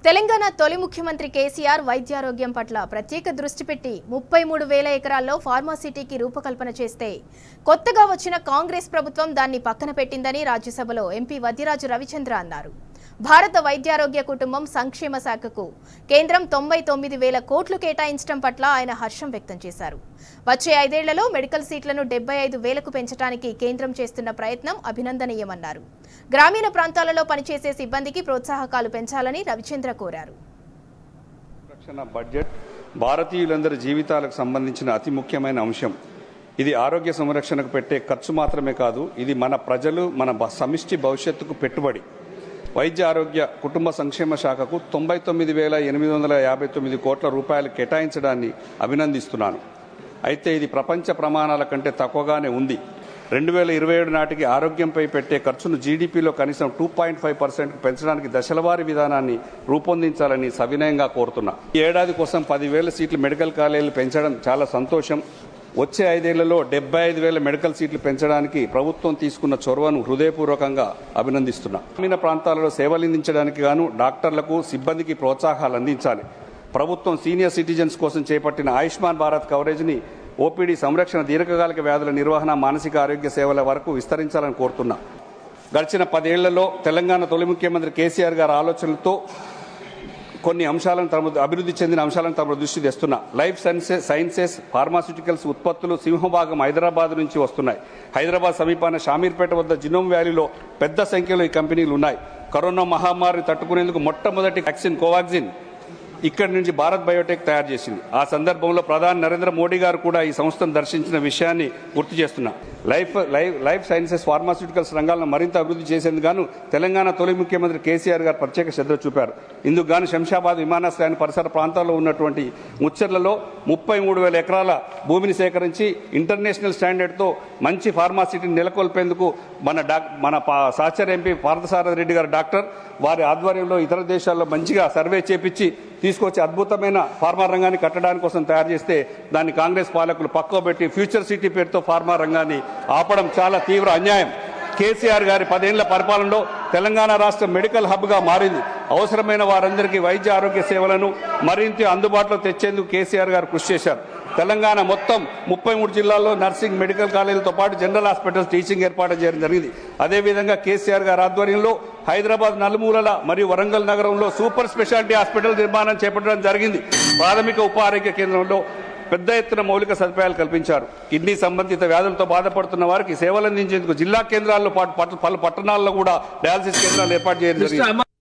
తెలంగాణ తొలి ముఖ్యమంత్రి కేసీఆర్ వైద్యారోగ్యం పట్ల ప్రత్యేక దృష్టి పెట్టి 33,000 ఎకరాల్లో ఫార్మాసిటీకి రూపకల్పన చేస్తే కొత్తగా వచ్చిన కాంగ్రెస్ ప్రభుత్వం దాన్ని పక్కన పెట్టిందని రాజ్యసభలో ఎంపీ వద్దిరాజు రవిచంద్ర అన్నారు. భారత వైద్యారోగ్య కుటుంబం సంక్షేమ శాఖకు కేంద్రం 99,000 కోట్లు కేటాయించడం పట్ల ఆయన హర్షం వ్యక్తం చేశారు. వచ్చే 5 ఏళ్లలో మెడికల్ సీట్లను 75,000కు పెంచడానికి కేంద్రం చేస్తున్న ప్రయత్నం అభినందనీయమన్నారు. గ్రామీణ ప్రాంతాలలో పనిచేసే సిబ్బందికి ప్రోత్సాహకాలు పెంచాలని రవిచంద్ర కోరారు. బడ్జెట్ భారతీయులందరి జీవితాలకు సంబంధించిన అతి ముఖ్యమైన అంశం. ఇది ఆరోగ్య సంరక్షణకు పెట్టే ఖర్చు మాత్రమే కాదు, ఇది మన ప్రజలు మన సమిష్టి భవిష్యత్తుకు పెట్టుబడి. వైద్య ఆరోగ్య కుటుంబ సంక్షేమ శాఖకు 99,859 కోట్ల రూపాయలు కేటాయించడాన్ని అభినందిస్తున్నాను. అయితే ఇది ప్రపంచ ప్రమాణాల కంటే తక్కువగానే ఉంది. 2027 నాటికి ఆరోగ్యంపై పెట్టే ఖర్చును జీడీపీలో కనీసం 2.5% పెంచడానికి దశలవారీ విధానాన్ని రూపొందించాలని సవినయంగా కోరుతున్నా. ఈ ఏడాది కోసం 10,000 సీట్లు మెడికల్ కాలేజీలు పెంచడం చాలా సంతోషం. వచ్చే 5 ఏళ్లలో 75,000 మెడికల్ సీట్లు పెంచడానికి ప్రభుత్వం తీసుకున్న చొరవను హృదయపూర్వకంగా అభినందిస్తున్నా. గ్రామీణ ప్రాంతాలలో సేవలందించడానికి గాను డాక్టర్లకు సిబ్బందికి ప్రోత్సాహాలు అందించాలి. ప్రభుత్వం సీనియర్ సిటిజన్స్ కోసం చేపట్టిన ఆయుష్మాన్ భారత్ కవరేజ్ని ఓపీడీ సంరక్షణ, దీర్ఘకాలిక వ్యాధుల నిర్వహణ, మానసిక ఆరోగ్య సేవల వరకు విస్తరించాలని కోరుతున్నా. గడిచిన 10 ఏళ్లలో తెలంగాణ తొలి ముఖ్యమంత్రి కేసీఆర్ గారి ఆలోచనలతో కొన్ని అంశాలను అభివృద్ధి చెందిన అంశాలను తమ దృష్టి తెస్తున్నా. లైఫ్ సైన్సెస్, ఫార్మాస్యూటికల్స్ ఉత్పత్తులు సింహభాగం హైదరాబాద్ నుంచి వస్తున్నాయి. హైదరాబాద్ సమీపాన షామీర్పేట వద్ద జినోమ్ వ్యాలీలో పెద్ద సంఖ్యలో ఈ కంపెనీలు ఉన్నాయి. కరోనా మహమ్మారిని తట్టుకునేందుకు మొట్టమొదటి వ్యాక్సిన్ కోవాక్సిన్ ఇక్కడి నుంచి భారత్ బయోటెక్ తయారు చేసింది. ఆ సందర్భంలో ప్రధాని నరేంద్ర మోడీ గారు కూడా ఈ సంస్థను దర్శించిన విషయాన్ని గుర్తు చేస్తున్నా. లైఫ్ సైన్సెస్, ఫార్మాస్యూటికల్స్ రంగాలను మరింత అభివృద్ధి చేసేందుకు గాను తెలంగాణ తొలి ముఖ్యమంత్రి కేసీఆర్ గారు ప్రత్యేక శ్రద్ధ చూపారు. ఇందుకు గాను శంషాబాద్ విమానాశ్రయాన్ని పరిసర ప్రాంతాల్లో ఉన్నటువంటి ముచ్చర్లలో 33,000 ఎకరాల భూమిని సేకరించి ఇంటర్నేషనల్ స్టాండర్డ్తో మంచి ఫార్మాసిటీని నెలకొల్పేందుకు మన సహచర ఎంపీ పార్థసారథి రెడ్డి గారు డాక్టర్ వారి ఆధ్వర్యంలో ఇతర దేశాల్లో మంచిగా సర్వే చేపించి తీసుకొచ్చి అద్భుతమైన ఫార్మా రంగాన్ని కట్టడానికి కోసం తయారు చేస్తే దాన్ని కాంగ్రెస్ పాలకులు పక్కో పెట్టి ఫ్యూచర్ సిటీ పేరుతో ఫార్మా రంగాన్ని ఆపడం చాలా తీవ్ర అన్యాయం. కేసీఆర్ గారి 10 ఏళ్ల పరిపాలనలో తెలంగాణ రాష్ట్రం మెడికల్ హబ్గా మారింది. అవసరమైన వారందరికీ వైద్య ఆరోగ్య సేవలను మరింత అందుబాటులో తెచ్చేందుకు కేసీఆర్ గారు కృషి చేశారు. తెలంగాణ మొత్తం 33 జిల్లాల్లో నర్సింగ్, మెడికల్ కాలేజీలతో పాటు జనరల్ హాస్పిటల్స్, టీచింగ్ ఏర్పాటు చేయడం జరిగింది. అదేవిధంగా కేసీఆర్ గారి ఆధ్వర్యంలో హైదరాబాద్ నలుమూలల మరియు వరంగల్ నగరంలో సూపర్ స్పెషాలిటీ హాస్పిటల్ నిర్మాణం చేపట్టడం జరిగింది. ప్రాథమిక ఉప ఆరోగ్య కేంద్రంలో పెద్ద ఎత్తున మౌలిక సదుపాయాలు కల్పించారు. కిడ్నీ సంబంధిత వ్యాధులతో బాధపడుతున్న వారికి సేవలు అందించేందుకు జిల్లా కేంద్రాల్లో పాటు పలు పట్టణాల్లో కూడా డయాలసిస్ కేంద్రాలు ఏర్పాటు చేయడం జరిగింది.